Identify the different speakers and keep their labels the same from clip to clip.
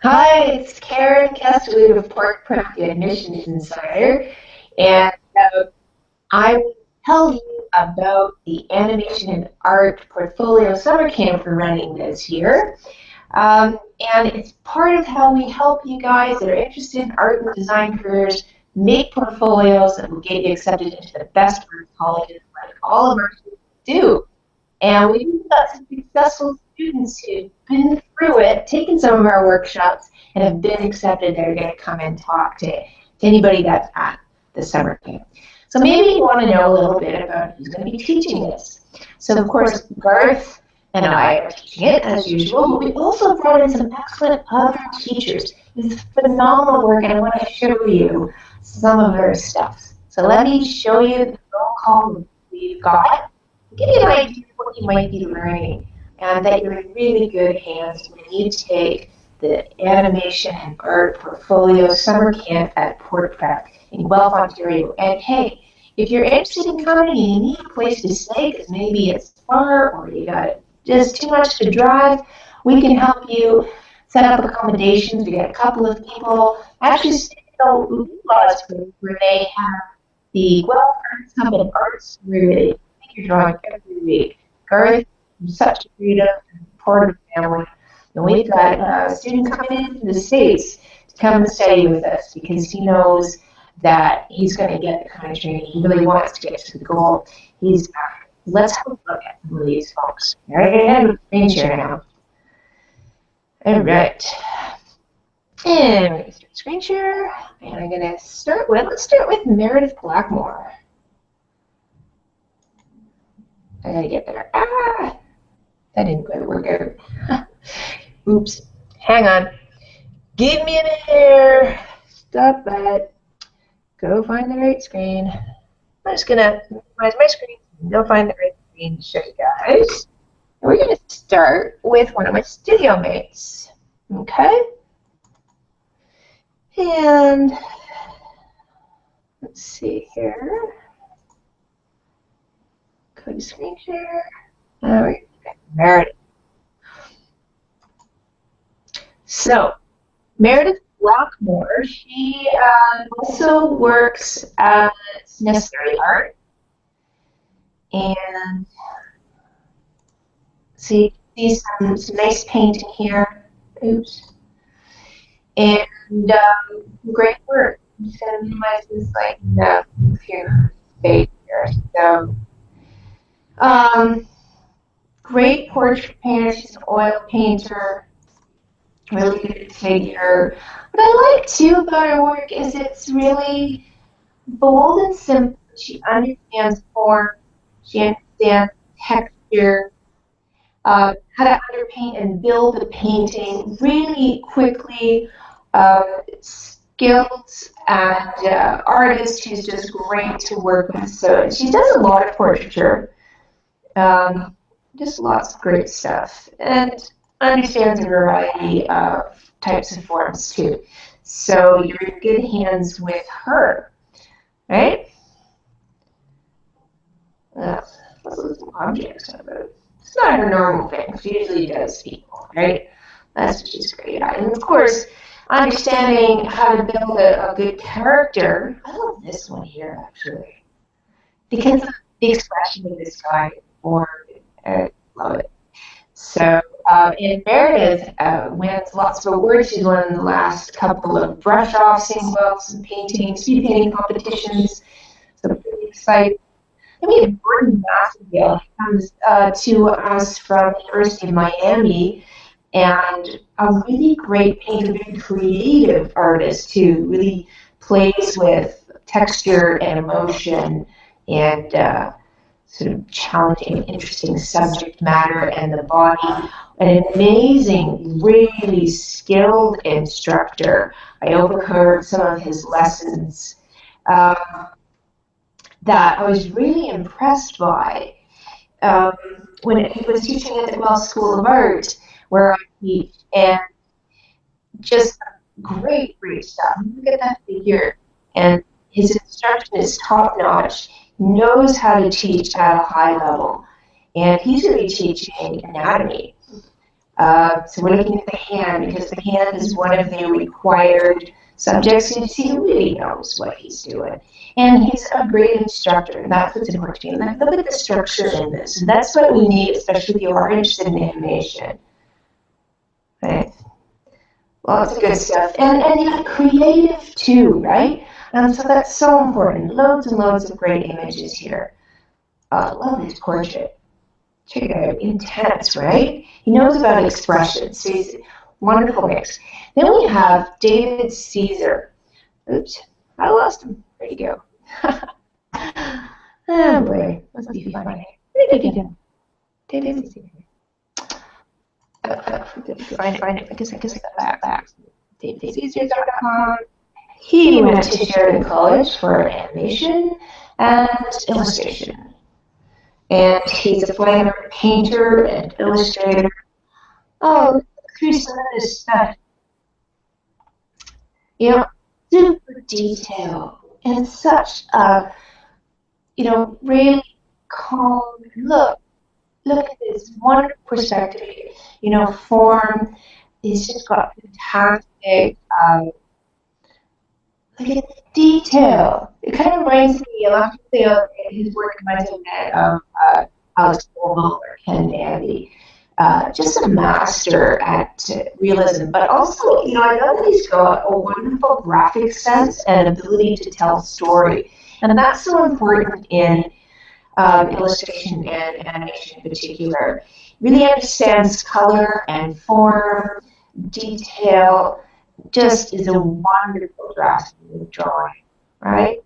Speaker 1: Hi, it's Karen Kesteloot of PortPrep, the Admissions Insider, and I will tell you about the Animation and Art Portfolio Summer Camp we're running this year. And it's part of how we help you guys that are interested in art and design careers make portfolios that will get you accepted into the best art colleges like all of our students do. And we've got some successful students who've been through it, taken some of our workshops, and have been accepted. They're going to come and talk to anybody that's at the summer camp. So maybe you want to know a little bit about who's going to be teaching this. So of course, Garth and I are teaching it as usual, but we also brought in some excellent other teachers with phenomenal work, and I want to show you some of their stuff. So let me show you the roll call we've got. Give you an idea of what you might be learning, and that you're in really good hands when you take the Animation and Art Portfolio Summer Camp at PortPrep in Guelph, Ontario. And hey, if you're interested in coming and you need a place to stay because maybe it's far or you got just too much to drive, we can help you set up accommodations. We got a couple of people actually staying at the Laidlaw's group where they have the Guelph Arts Hub and Arts Room. You're drawing every week. Garth is such a creative and supportive family. And we've got a student coming in from the States to come and study with us because he knows that he's going to get the kind of training. He really wants to get to the goal. Let's have a look at some of these folks. All right, I have a screen share now. All right. And we're going to start screen share. And I'm going to let's start with Meredith Blackmore. I gotta get there. That didn't quite work out. Oops. Hang on. Give me a minute here. Stop that. Go find the right screen. I'm just gonna minimize my screen. Go find the right screen to show you guys. And we're gonna start with one of my studio mates. Okay? And let's see here. Go to screen share. All right, Meredith. So, Meredith Blackmore, she also works at Necessary Art. And see some nice painting here. Oops. And great work. I'm just going to minimize this here space here. So, great portrait painter. She's an oil painter. Really good figure. What I like too about her work is it's really bold and simple. She understands form. She understands texture. How to underpaint and build a painting really quickly. Skilled and artist who's just great to work with. So she does a lot of portraiture. Just lots of great stuff, and understands a variety of types of forms too. So you're in good hands with her, right? What's those objects about? It's not her normal thing. She usually does people, right? That's what she's great at. And of course, understanding how to build a good character. I love this one here actually, because of the expression of this guy. I love it. So, in Meredith wins lots of awards. She's won the last couple of brush-off, sing-offs, and speed painting competitions. So, pretty excited. Then we have Gordon Massengale. He comes to us from the University of Miami, and a really great painter, very creative artist who really plays with texture and emotion and sort of challenging, interesting subject matter and the body. An amazing, really skilled instructor. I overheard some of his lessons that I was really impressed by when he was teaching at the Guelph School of Art, where I teach, and just great stuff. Look at that figure. And his instruction is top-notch. Knows how to teach at a high level, and he's going to be teaching anatomy. So we're looking at the hand because the hand is one of the required subjects to see who really knows what he's doing. And he's a great instructor, and that's what's important to me. And look at the structure in this, and that's what we need, especially if you are interested in animation. Right? Lots of good stuff. And you have creative too, right? And so that's so important. Loads and loads of great images here. Love this portrait. Check it out. Intense, right? He knows about expression, so he's a wonderful mix. Then we have David Caesar. Oops, I lost him. There you go. Oh boy, must be funny. Where did he go? David Caesar. Find it. I guess I got back. DavidCaesar.com. He went to Sheridan College for animation and illustration. And he's a fine art painter and illustrator. Oh, through some of this stuff. You know, super detail and such a, really calm look. Look at this wonderful perspective, form. He's just got fantastic, look at the detail. It kind of reminds me, a lot of people say his work reminds me of Alex Colville or Ken Dandy. Just a master at realism, but also, I know that he's got a wonderful graphic sense and ability to tell story. And that's so important in illustration and animation in particular. Really understands color and form, detail, just is a wonderful drafting drawing, right?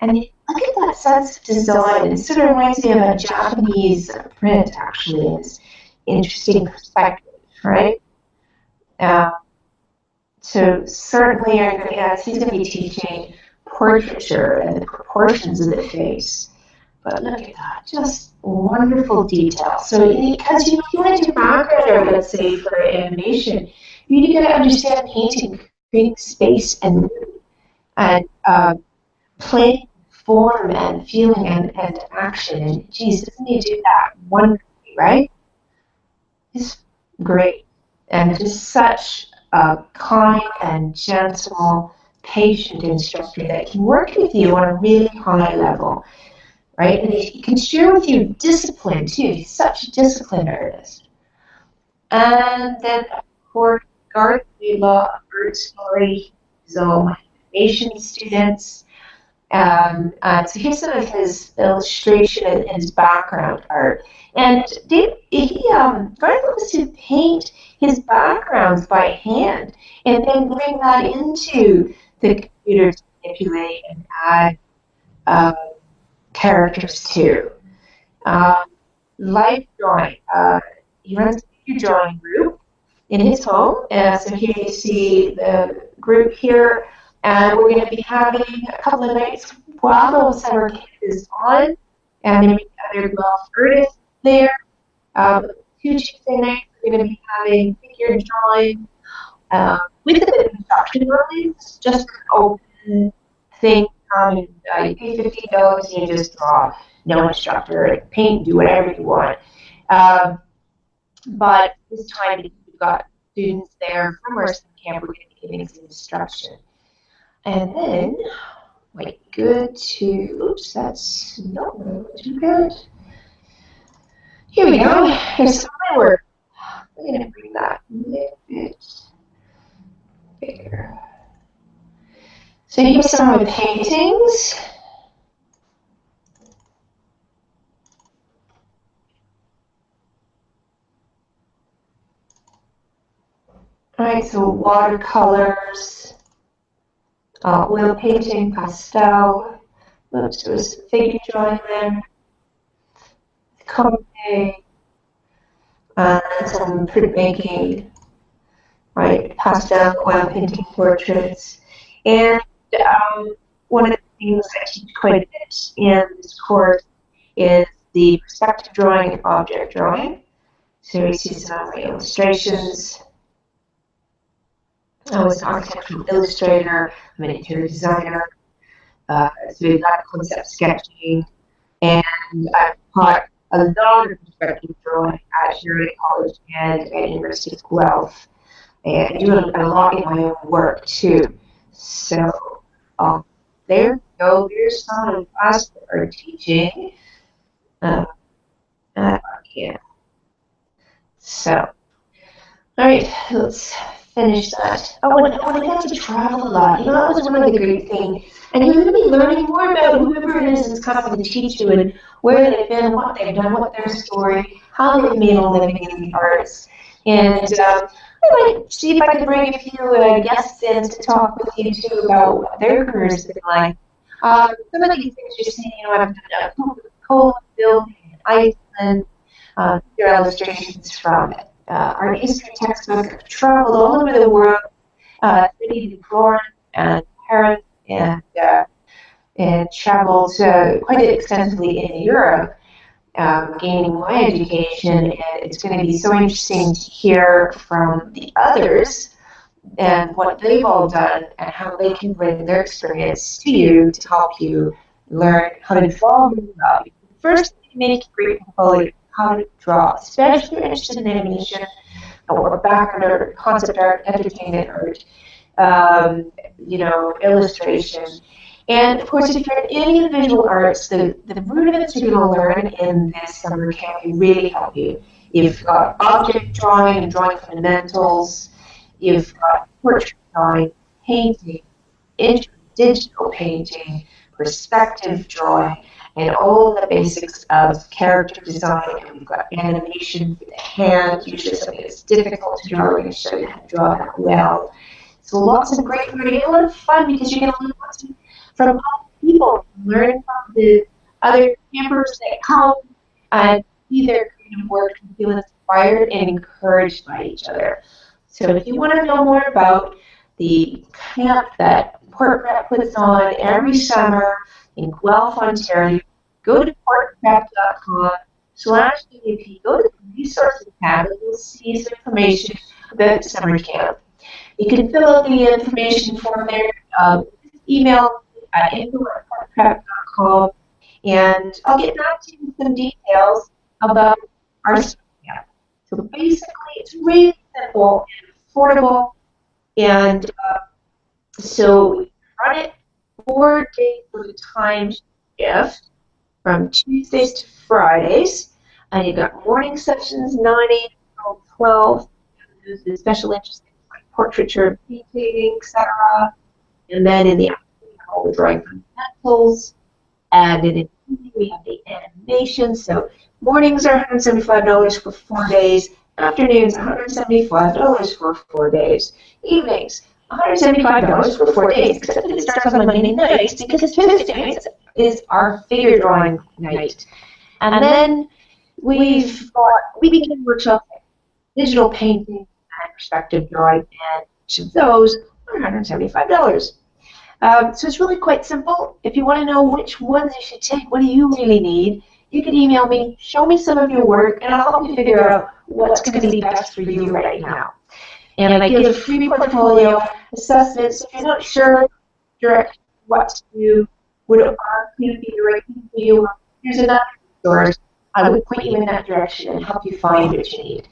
Speaker 1: And look at that sense of design. It sort of reminds me of a Japanese print, actually, in this interesting perspective, right? So certainly, he's going to be teaching portraiture and the proportions of the face. But look at that, just wonderful detail. So because you want to do background, let's say, for animation, you got to understand painting, creating space and playing form and feeling and action. And geez, doesn't he do that wonderfully, right? It's great. And just such a kind and gentle, patient instructor that can work with you on a really high level. Right? And he can share with you discipline, too. He's such a disciplined artist. And then, of course, Garth, Laidlaw, Art Story, is all my animation students. So here's some of his illustration and his background art. And Garth loves to paint his backgrounds by hand and then bring that into the computer to manipulate and add characters too. Life drawing. He runs a picture drawing group in his home. So here you see the group here. And we're going to be having a couple of nights while the summer camp is on. And then there's Meredith there. 2 Tuesday nights, we're going to be having figure drawing with a bit of instruction early. It's just an open thing. You pay $15 and you just draw. No instructor, paint, do whatever you want. But this time we've got students there from our summer camp. We're going to be giving some instruction. And then, might be good to, oops, that's not too good. Here we go. Here's some of my work. I'm going to bring that a little bit bigger. So here's some of my paintings. All right, so watercolors, oil painting, pastel. Oops, there was figure drawing there. Comic, and some printmaking, right? Pastel, oil painting, portraits. And one of the things I teach quite a bit in this course is the perspective drawing and object drawing. So you see some of my illustrations. I was an architectural illustrator, I'm an interior designer, so we've got concept sketching, and I've taught a lot of perspective drawing at Sheridan College and at University of Guelph. And I do a lot in my own work too. So there you go. There's some of us that are teaching. Uh, yeah. So, all right, let's finish that. Oh, and I got to travel a lot. That was one of the great things. And you're really learning more about whoever it is that's coming to teach you and where they've been, what they've done, what their story, how they've made a living in the arts. And I might see if I can bring a few guests in to talk with you too about what their careers have been like. Some of these things you're seeing, I've done Coca-Cola building in Iceland. Your illustrations from art history textbook. I've traveled all over the world, studied in Florence and Paris, and traveled quite extensively in Europe, gaining my education. And it's going to be so interesting to hear from the others and what they've all done and how they can bring their experience to you to help you learn how to draw really well. First, make a great portfolio. How to draw, especially if you're interested in animation or background art, concept art, entertainment art, illustration. And of course, if you're in any of the visual arts, the rudiments you're going to learn in this summer camp will really help you. You've got object drawing and drawing fundamentals. You've got portrait drawing, painting, digital painting, perspective drawing, and all the basics of character design. And we've got animation with the hand, usually something that's difficult to draw. We're going to show you how to draw that well. So lots of great learning, a lot of fun because you're going to learn lots from other people, learn from the other campers that come and see their creative work and feel inspired and encouraged by each other. So if you want to know more about the camp that PortPrep puts on every summer in Guelph, Ontario, go to portprep.com/WP. Go to the resources tab and you'll see some information about the summer camp. You can fill out the information form there. Email at info@portprep.com, and I'll get back to you with some details about our summer camp. So basically, it's really simple and affordable, and so we run it 4 days for the time shift from Tuesdays to Fridays, and you've got morning sessions 9 a.m. till 12. There's the special interest like portraiture, painting, etc. And then in the afternoon, all the drawing fundamentals, and in the evening we have the animation. So mornings are $175 for 4 days. Afternoons $175 for 4 days. Evenings $175 for 4 days, except that it starts on Monday nights because Tuesday is our figure drawing night. And then we've got weekend workshops, digital painting and perspective drawing, and each of those are $175. So it's really quite simple. If you want to know which ones you should take, what do you really need, you can email me, show me some of your work, and I'll help you figure out what's going to be best for you right now. And I give a free portfolio assessment, so if you're not sure direct what to do, would it be the right thing for you, here's another resource. I would point you in that direction and help you find what you need.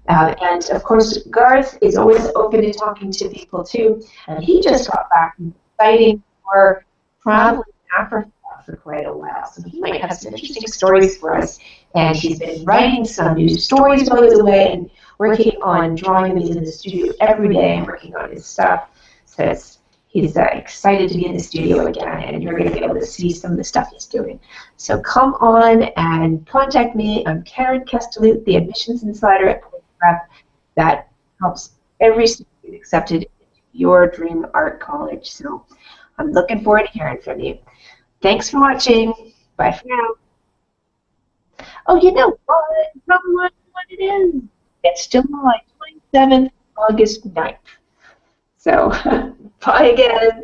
Speaker 1: And of course, Garth is always open to talking to people too, and he just got back from fighting for traveling in Africa for quite a while, so he might have some interesting stories for us. And he's been writing some new stories while he's away and working on drawing these in the studio every day and working on his stuff. So he's excited to be in the studio again, and you're going to be able to see some of the stuff he's doing. So come on and contact me. I'm Karen Kesteloot, the admissions insider at PortPrep that helps every student get accepted into your dream art college. So I'm looking forward to hearing from you. Thanks for watching. Bye for now. Oh, you know what? Probably what it is. It's July 27th, August 9th. So, bye again.